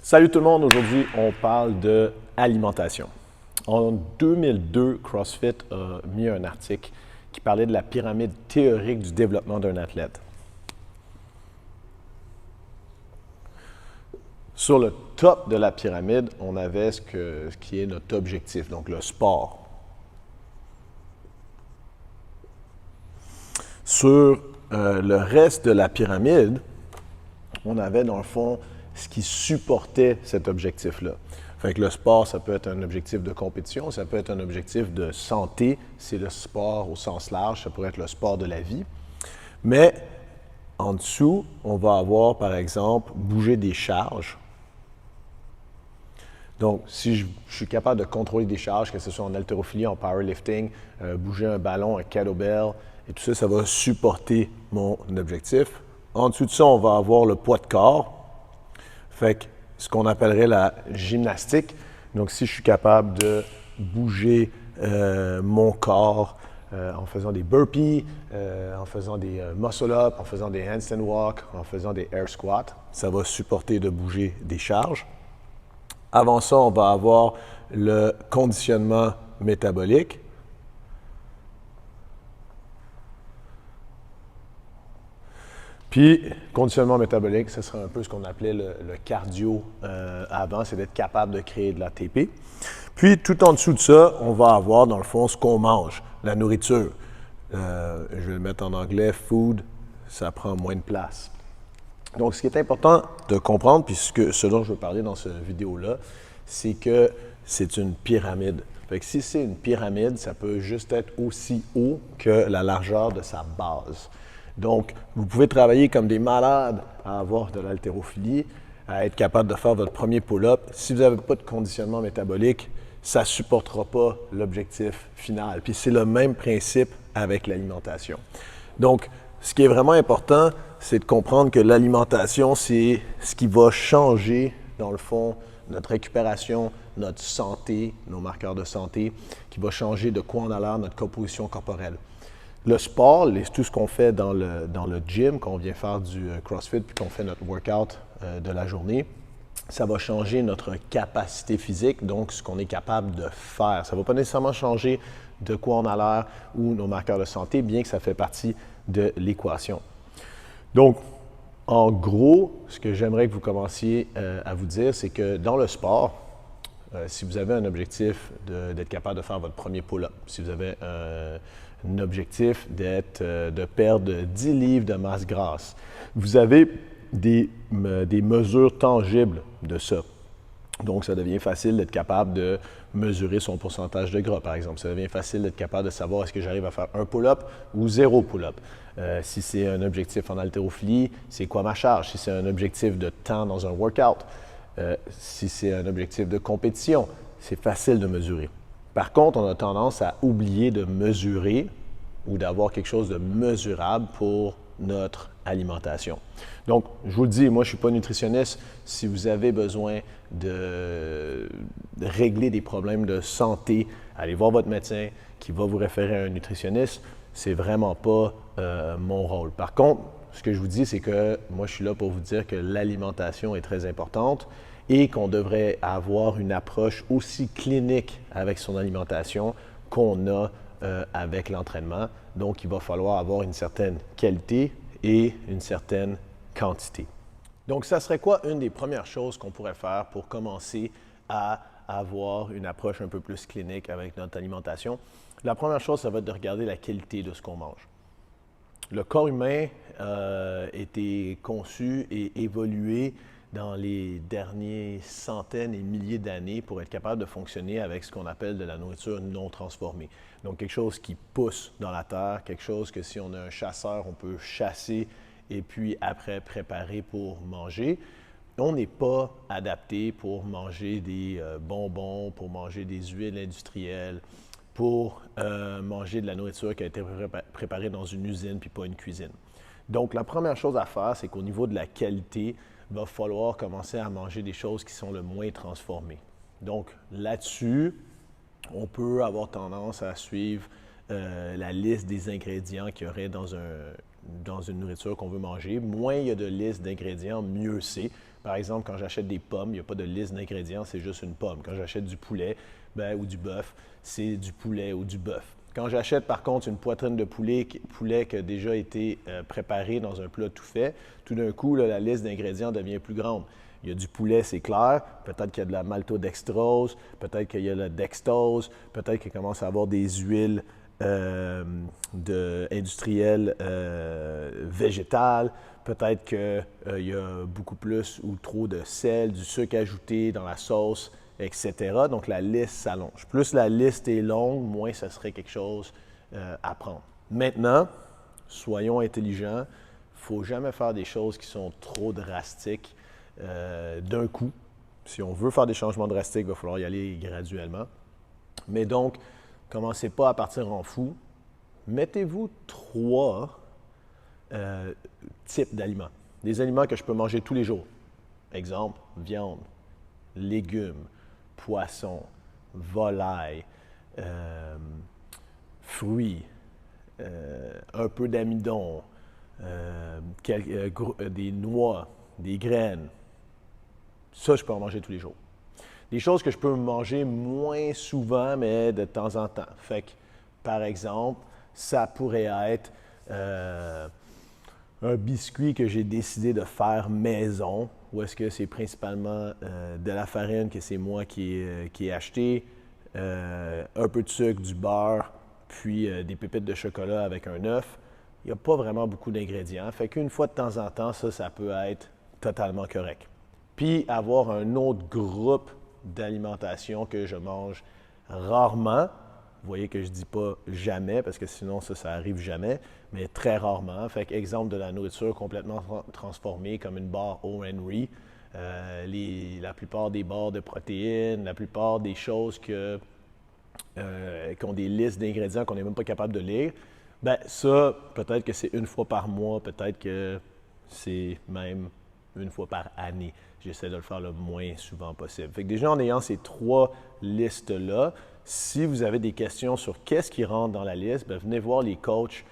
Salut tout le monde, aujourd'hui on parle de alimentation. En 2002, CrossFit a mis un article qui parlait de la pyramide théorique du développement d'un athlète. Sur le top de la pyramide, on avait ce qui est notre objectif, donc le sport. Sur le reste de la pyramide, on avait dans le fond ce qui supportait cet objectif-là. Fait que le sport, ça peut être un objectif de compétition, ça peut être un objectif de santé, c'est le sport au sens large, ça pourrait être le sport de la vie. Mais en dessous, on va avoir par exemple bouger des charges. Donc, si je suis capable de contrôler des charges, que ce soit en haltérophilie, en powerlifting, bouger un ballon, un kettlebell, et tout ça, ça va supporter mon objectif. En dessous de ça, on va avoir le poids de corps. Fait que ce qu'on appellerait la gymnastique. Donc, si je suis capable de bouger mon corps en faisant des burpees, en faisant des muscle-up, en faisant des handstand walk, en faisant des air squats, ça va supporter de bouger des charges. Avant ça, on va avoir le conditionnement métabolique. Puis, conditionnement métabolique, ce serait un peu ce qu'on appelait le cardio avant, c'est d'être capable de créer de l'ATP. Puis, tout en dessous de ça, on va avoir, dans le fond, ce qu'on mange, la nourriture. Je vais le mettre en anglais, food, ça prend moins de place. Donc, ce qui est important de comprendre, puis ce dont je veux parler dans cette vidéo-là, c'est que c'est une pyramide. Fait que si c'est une pyramide, ça peut juste être aussi haut que la largeur de sa base. Donc, vous pouvez travailler comme des malades à avoir de l'haltérophilie, à être capable de faire votre premier pull-up. Si vous n'avez pas de conditionnement métabolique, ça ne supportera pas l'objectif final. Puis c'est le même principe avec l'alimentation. Donc, ce qui est vraiment important, c'est de comprendre que l'alimentation, c'est ce qui va changer, dans le fond, notre récupération, notre santé, nos marqueurs de santé, qui va changer de quoi on a l'air, notre composition corporelle. Le sport, tout ce qu'on fait dans le gym, quand on vient faire du CrossFit puis qu'on fait notre workout de la journée, ça va changer notre capacité physique, donc ce qu'on est capable de faire. Ça ne va pas nécessairement changer de quoi on a l'air ou nos marqueurs de santé, bien que ça fait partie de l'équation. Donc, en gros, ce que j'aimerais que vous commenciez à vous dire, c'est que dans le sport, si vous avez un objectif d'être capable de faire votre premier pull-up, si vous avez un objectif de perdre 10 livres de masse grasse, vous avez des mesures tangibles de ça. Donc, ça devient facile d'être capable de mesurer son pourcentage de gras, par exemple. Ça devient facile d'être capable de savoir est-ce que j'arrive à faire un pull-up ou 0 pull-up. Si c'est un objectif en haltérophilie, c'est quoi ma charge? Si c'est un objectif de temps dans un workout, si c'est un objectif de compétition, c'est facile de mesurer. Par contre, on a tendance à oublier de mesurer ou d'avoir quelque chose de mesurable pour notre alimentation. Donc, je vous le dis, moi, je ne suis pas nutritionniste. Si vous avez besoin de régler des problèmes de santé, allez voir votre médecin qui va vous référer à un nutritionniste. C'est vraiment pas mon rôle. Par contre, ce que je vous dis, c'est que moi, je suis là pour vous dire que l'alimentation est très importante et qu'on devrait avoir une approche aussi clinique avec son alimentation qu'on a avec l'entraînement. Donc, il va falloir avoir une certaine qualité et une certaine quantité. Donc, ça serait quoi une des premières choses qu'on pourrait faire pour commencer à avoir une approche un peu plus clinique avec notre alimentation? La première chose, ça va être de regarder la qualité de ce qu'on mange. Le corps humain a été conçu et évolué dans les dernières centaines et milliers d'années pour être capable de fonctionner avec ce qu'on appelle de la nourriture non transformée. Donc, quelque chose qui pousse dans la terre, quelque chose que si on a un chasseur, on peut chasser et puis après préparer pour manger. On n'est pas adapté pour manger des bonbons, pour manger des huiles industrielles, pour manger de la nourriture qui a été préparée dans une usine puis pas une cuisine. Donc, la première chose à faire, c'est qu'au niveau de la qualité, il va falloir commencer à manger des choses qui sont le moins transformées. Donc, là-dessus, on peut avoir tendance à suivre la liste des ingrédients qu'il y aurait dans dans une nourriture qu'on veut manger. Moins il y a de liste d'ingrédients, mieux c'est. Par exemple, quand j'achète des pommes, il n'y a pas de liste d'ingrédients, c'est juste une pomme. Quand j'achète du poulet ou du bœuf, c'est du poulet ou du bœuf. Quand j'achète par contre une poitrine de poulet qui a déjà été préparée dans un plat tout fait, tout d'un coup, là, la liste d'ingrédients devient plus grande. Il y a du poulet, c'est clair. Peut-être qu'il y a de la maltodextrose, peut-être qu'il y a la dextrose, peut-être qu'il commence à avoir des huiles industrielles végétales. Peut-être qu'il y a beaucoup plus ou trop de sel, du sucre ajouté dans la sauce, etc. Donc, la liste s'allonge. Plus la liste est longue, moins ce serait quelque chose à prendre. Maintenant, soyons intelligents. Il ne faut jamais faire des choses qui sont trop drastiques d'un coup. Si on veut faire des changements drastiques, il va falloir y aller graduellement. Mais donc, commencez pas à partir en fou. Mettez-vous 3 types d'aliments. Des aliments que je peux manger tous les jours. Exemple, viande, légumes, poisson, volaille, fruits, un peu d'amidon, des noix, des graines. Ça, je peux en manger tous les jours. Des choses que je peux manger moins souvent, mais de temps en temps. Fait que, par exemple, ça pourrait être un biscuit que j'ai décidé de faire maison, ou est-ce que c'est principalement de la farine que c'est moi qui ai acheté, un peu de sucre, du beurre, puis des pépites de chocolat avec un œuf. Il n'y a pas vraiment beaucoup d'ingrédients. Fait qu'une fois de temps en temps, ça peut être totalement correct. Puis avoir un autre groupe d'alimentation que je mange rarement. Vous voyez que je ne dis pas jamais, parce que sinon ça arrive jamais, mais très rarement. Fait qu'exemple de la nourriture complètement transformée, comme une barre O-Henry, la plupart des barres de protéines, la plupart des choses qui ont des listes d'ingrédients qu'on n'est même pas capable de lire, bien ça, peut-être que c'est une fois par mois, peut-être que c'est même une fois par année. J'essaie de le faire le moins souvent possible. Fait que déjà, en ayant ces 3 listes-là, si vous avez des questions sur qu'est-ce qui rentre dans la liste, bien, venez voir les coachs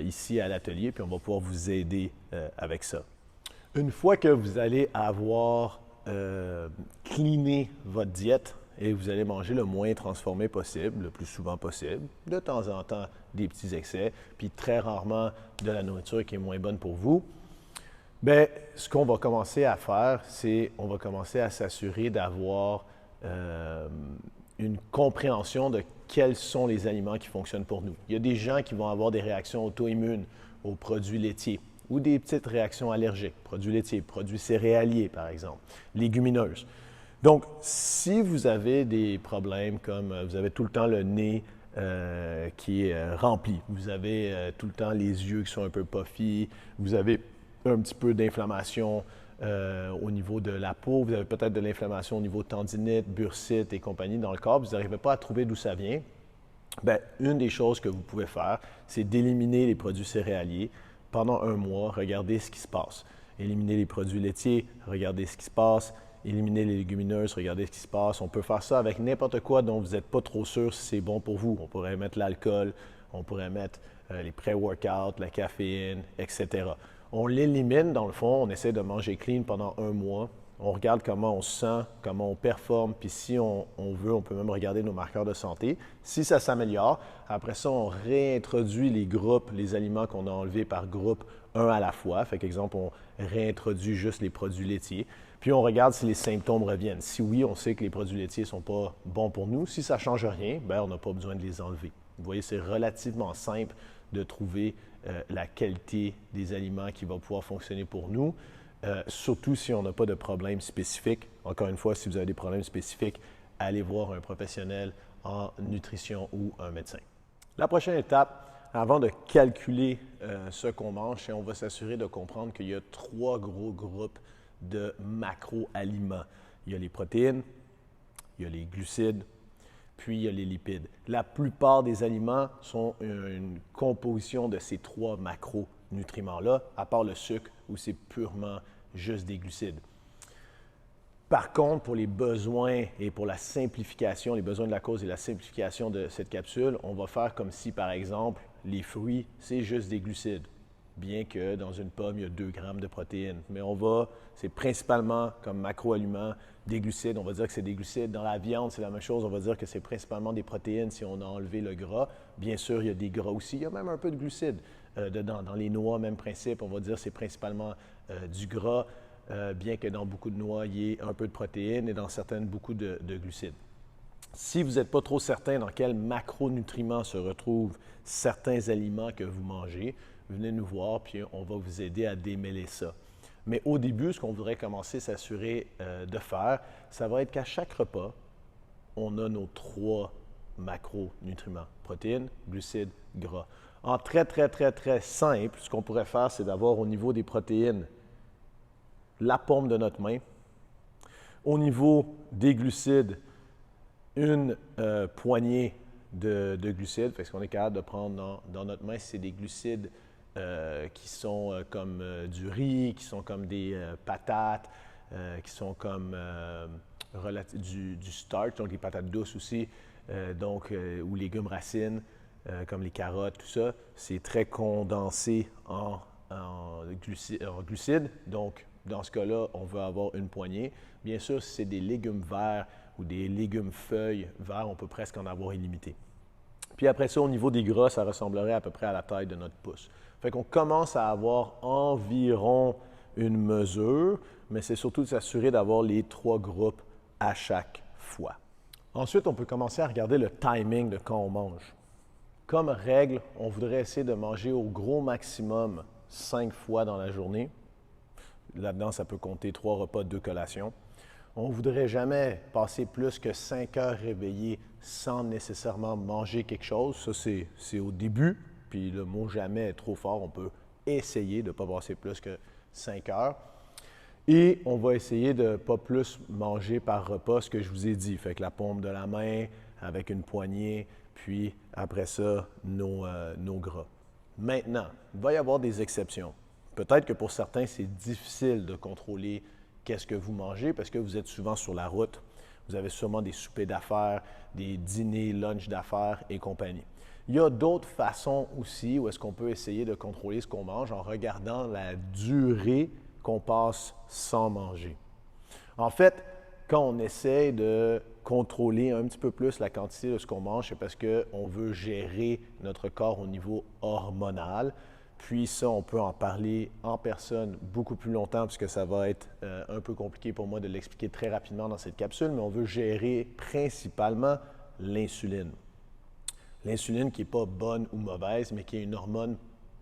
ici à l'atelier, puis on va pouvoir vous aider avec ça. Une fois que vous allez avoir cleané votre diète et vous allez manger le moins transformé possible, le plus souvent possible, de temps en temps des petits excès, puis très rarement de la nourriture qui est moins bonne pour vous, bien, ce qu'on va commencer à faire, c'est on va commencer à s'assurer d'avoir une compréhension de quels sont les aliments qui fonctionnent pour nous. Il y a des gens qui vont avoir des réactions auto-immunes aux produits laitiers ou des petites réactions allergiques, produits laitiers, produits céréaliers par exemple, légumineuses. Donc, si vous avez des problèmes comme vous avez tout le temps le nez qui est rempli, vous avez tout le temps les yeux qui sont un peu puffy, vous avez un petit peu d'inflammation au niveau de la peau, vous avez peut-être de l'inflammation au niveau tendinite, bursite et compagnie dans le corps, vous n'arrivez pas à trouver d'où ça vient, bien, une des choses que vous pouvez faire, c'est d'éliminer les produits céréaliers pendant un mois, regardez ce qui se passe. Éliminer les produits laitiers, regardez ce qui se passe. Éliminer les légumineuses, regardez ce qui se passe. On peut faire ça avec n'importe quoi dont vous n'êtes pas trop sûr si c'est bon pour vous. On pourrait mettre l'alcool, on pourrait mettre les pré-workouts, la caféine, etc. On l'élimine dans le fond, on essaie de manger clean pendant un mois. On regarde comment on se sent, comment on performe, puis si on veut, on peut même regarder nos marqueurs de santé. Si ça s'améliore, après ça, on réintroduit les groupes, les aliments qu'on a enlevés par groupe, un à la fois. Fait qu'exemple, on réintroduit juste les produits laitiers. Puis on regarde si les symptômes reviennent. Si oui, on sait que les produits laitiers ne sont pas bons pour nous. Si ça ne change rien, bien, on n'a pas besoin de les enlever. Vous voyez, c'est relativement simple de trouver la qualité des aliments qui va pouvoir fonctionner pour nous. Surtout si on n'a pas de problème spécifique. Encore une fois, si vous avez des problèmes spécifiques, allez voir un professionnel en nutrition ou un médecin. La prochaine étape, avant de calculer ce qu'on mange, c'est on va s'assurer de comprendre qu'il y a 3 gros groupes de macro-aliments. Il y a les protéines, il y a les glucides, puis il y a les lipides. La plupart des aliments sont une composition de ces 3 macronutriments-là, à part le sucre où c'est purement juste des glucides. Par contre, pour les besoins et pour la simplification, les besoins de la cause et la simplification de cette capsule, on va faire comme si, par exemple, les fruits, c'est juste des glucides. bien que dans une pomme, il y a 2 grammes de protéines. Mais c'est principalement comme macro-aliments, des glucides. On va dire que c'est des glucides. Dans la viande, c'est la même chose. On va dire que c'est principalement des protéines si on a enlevé le gras. Bien sûr, il y a des gras aussi. Il y a même un peu de glucides dedans. Dans les noix, même principe. On va dire que c'est principalement du gras, bien que dans beaucoup de noix, il y ait un peu de protéines et dans certaines, beaucoup de glucides. Si vous n'êtes pas trop certain dans quels macronutriments se retrouvent certains aliments que vous mangez, venez nous voir puis on va vous aider à démêler ça. Mais au début, ce qu'on voudrait commencer à s'assurer de faire, ça va être qu'à chaque repas, on a nos 3 macronutriments, protéines, glucides, gras. En très, très, très, très simple, ce qu'on pourrait faire, c'est d'avoir au niveau des protéines la paume de notre main. Au niveau des glucides, une poignée de glucides. Fait que ce qu'on est capable de prendre dans notre main, c'est des glucides qui sont comme du riz, qui sont comme des patates, qui sont comme du starch, donc des patates douces aussi, ou légumes racines, comme les carottes, tout ça. C'est très condensé en glucides. Donc, dans ce cas-là, on veut avoir une poignée. Bien sûr, si c'est des légumes verts ou des légumes feuilles verts, on peut presque en avoir illimité. Puis après ça, au niveau des gras, ça ressemblerait à peu près à la taille de notre pouce. Fait qu'on commence à avoir environ une mesure, mais c'est surtout de s'assurer d'avoir les 3 groupes à chaque fois. Ensuite, on peut commencer à regarder le timing de quand on mange. Comme règle, on voudrait essayer de manger au gros maximum 5 fois dans la journée. Là-dedans, ça peut compter 3 repas, 2 collations. On ne voudrait jamais passer plus que 5 heures réveillé sans nécessairement manger quelque chose. Ça, c'est au début. Puis le mot « jamais » est trop fort. On peut essayer de ne pas passer plus que 5 heures. Et on va essayer de ne pas plus manger par repas, ce que je vous ai dit. Fait que la paume de la main avec une poignée, puis après ça, nos gras. Maintenant, il va y avoir des exceptions. Peut-être que pour certains, c'est difficile de contrôler qu'est-ce que vous mangez parce que vous êtes souvent sur la route. Vous avez sûrement des soupers d'affaires, des dîners, lunchs d'affaires et compagnie. Il y a d'autres façons aussi où est-ce qu'on peut essayer de contrôler ce qu'on mange en regardant la durée qu'on passe sans manger. En fait, quand on essaie de contrôler un petit peu plus la quantité de ce qu'on mange, c'est parce qu'on veut gérer notre corps au niveau hormonal. Puis ça, on peut en parler en personne beaucoup plus longtemps puisque ça va être un peu compliqué pour moi de l'expliquer très rapidement dans cette capsule, mais on veut gérer principalement l'insuline. L'insuline qui n'est pas bonne ou mauvaise, mais qui est une hormone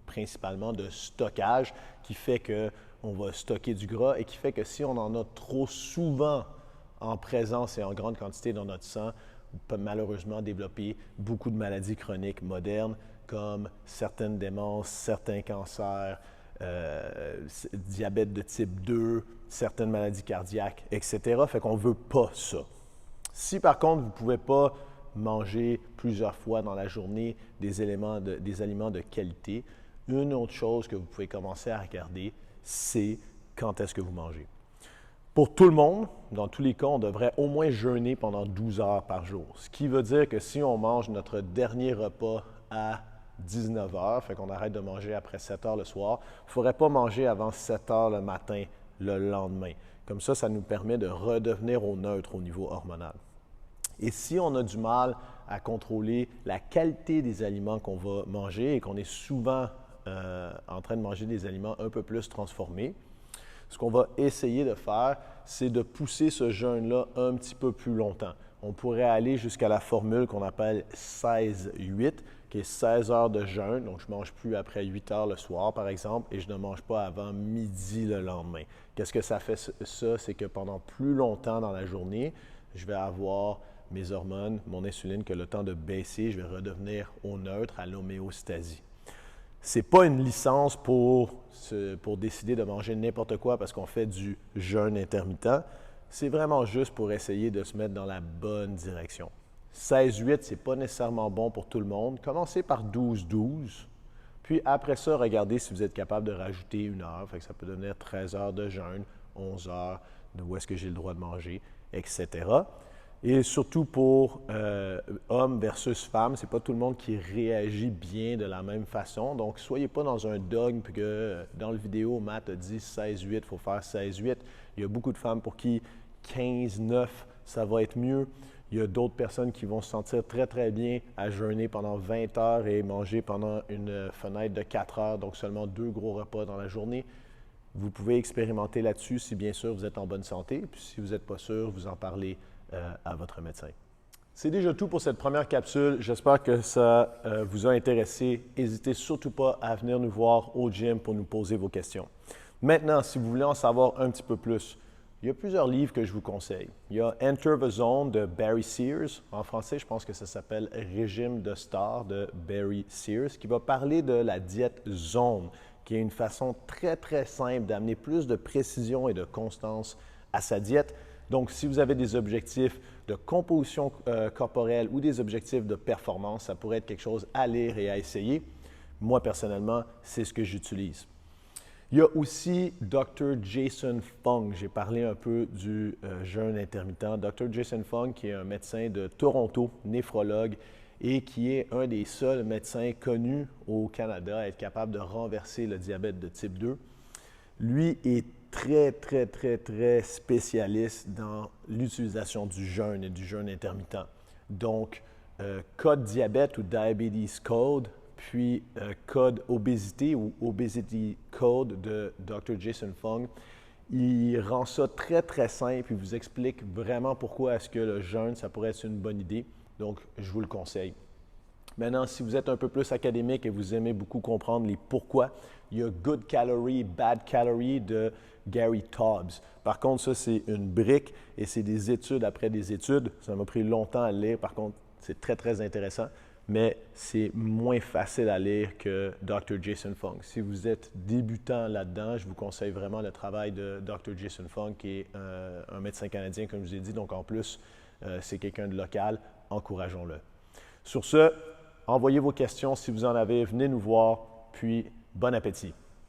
principalement de stockage qui fait qu'on va stocker du gras et qui fait que si on en a trop souvent en présence et en grande quantité dans notre sang, on peut malheureusement développer beaucoup de maladies chroniques modernes comme certaines démences, certains cancers, diabète de type 2, certaines maladies cardiaques, etc. Fait qu'on ne veut pas ça. Si par contre, vous ne pouvez pas manger plusieurs fois dans la journée des aliments de qualité, une autre chose que vous pouvez commencer à regarder, c'est quand est-ce que vous mangez. Pour tout le monde, dans tous les cas, on devrait au moins jeûner pendant 12 heures par jour. Ce qui veut dire que si on mange notre dernier repas à 19 heures, fait qu'on arrête de manger après 7 heures le soir, il ne faudrait pas manger avant 7 heures le matin le lendemain. Comme ça nous permet de redevenir au neutre au niveau hormonal. Et si on a du mal à contrôler la qualité des aliments qu'on va manger et qu'on est souvent en train de manger des aliments un peu plus transformés, ce qu'on va essayer de faire, c'est de pousser ce jeûne-là un petit peu plus longtemps. On pourrait aller jusqu'à la formule qu'on appelle 16-8, qui est 16 heures de jeûne. Donc, je ne mange plus après 8 heures le soir, par exemple, et je ne mange pas avant midi le lendemain. Qu'est-ce que ça fait ça? C'est que pendant plus longtemps dans la journée, je vais avoir mes hormones, mon insuline, qui a le temps de baisser. Je vais redevenir au neutre, à l'homéostasie. Ce n'est pas une licence pour décider de manger n'importe quoi parce qu'on fait du jeûne intermittent. C'est vraiment juste pour essayer de se mettre dans la bonne direction. 16-8, ce n'est pas nécessairement bon pour tout le monde. Commencez par 12-12. Puis après ça, regardez si vous êtes capable de rajouter 1 heure. Fait que ça peut devenir 13 heures de jeûne, 11 heures, de où est-ce que j'ai le droit de manger, etc. Et surtout pour hommes versus femmes, c'est pas tout le monde qui réagit bien de la même façon. Donc, soyez pas dans un dogme puis que dans le vidéo, Matt a dit 16-8, il faut faire 16-8. Il y a beaucoup de femmes pour qui 15-9, ça va être mieux. Il y a d'autres personnes qui vont se sentir très, très bien à jeûner pendant 20 heures et manger pendant une fenêtre de 4 heures, donc seulement 2 gros repas dans la journée. Vous pouvez expérimenter là-dessus si bien sûr vous êtes en bonne santé. Puis si vous n'êtes pas sûr, vous en parlez à votre médecin. C'est déjà tout pour cette première capsule. J'espère que ça vous a intéressé. N'hésitez surtout pas à venir nous voir au gym pour nous poser vos questions. Maintenant, si vous voulez en savoir un petit peu plus, il y a plusieurs livres que je vous conseille. Il y a Enter the Zone de Barry Sears. En français, je pense que ça s'appelle Régime de Star de Barry Sears, qui va parler de la diète zone, qui est une façon très, très simple d'amener plus de précision et de constance à sa diète. Donc, si vous avez des objectifs de composition corporelle ou des objectifs de performance, ça pourrait être quelque chose à lire et à essayer. Moi, personnellement, c'est ce que j'utilise. Il y a aussi Dr. Jason Fung. J'ai parlé un peu du jeûne intermittent. Dr. Jason Fung, qui est un médecin de Toronto, néphrologue, et qui est un des seuls médecins connus au Canada à être capable de renverser le diabète de type 2. Lui est très spécialiste dans l'utilisation du jeûne et du jeûne intermittent. Donc, code diabète ou diabetes code, puis code obésité ou obesity code de Dr. Jason Fung. Il rend ça très simple. Il vous explique vraiment pourquoi est-ce que le jeûne, ça pourrait être une bonne idée. Donc, je vous le conseille. Maintenant, si vous êtes un peu plus académique et vous aimez beaucoup comprendre les pourquoi, il y a Good Calorie, Bad Calorie de Gary Taubes. Par contre, ça, c'est une brique et c'est des études après des études. Ça m'a pris longtemps à le lire. Par contre, c'est très intéressant, mais c'est moins facile à lire que Dr. Jason Fung. Si vous êtes débutant là-dedans, je vous conseille vraiment le travail de Dr. Jason Fung, qui est un médecin canadien, comme je vous ai dit. Donc, en plus, c'est quelqu'un de local. Encourageons-le. Sur ce, envoyez vos questions si vous en avez. Venez nous voir, puis bon appétit.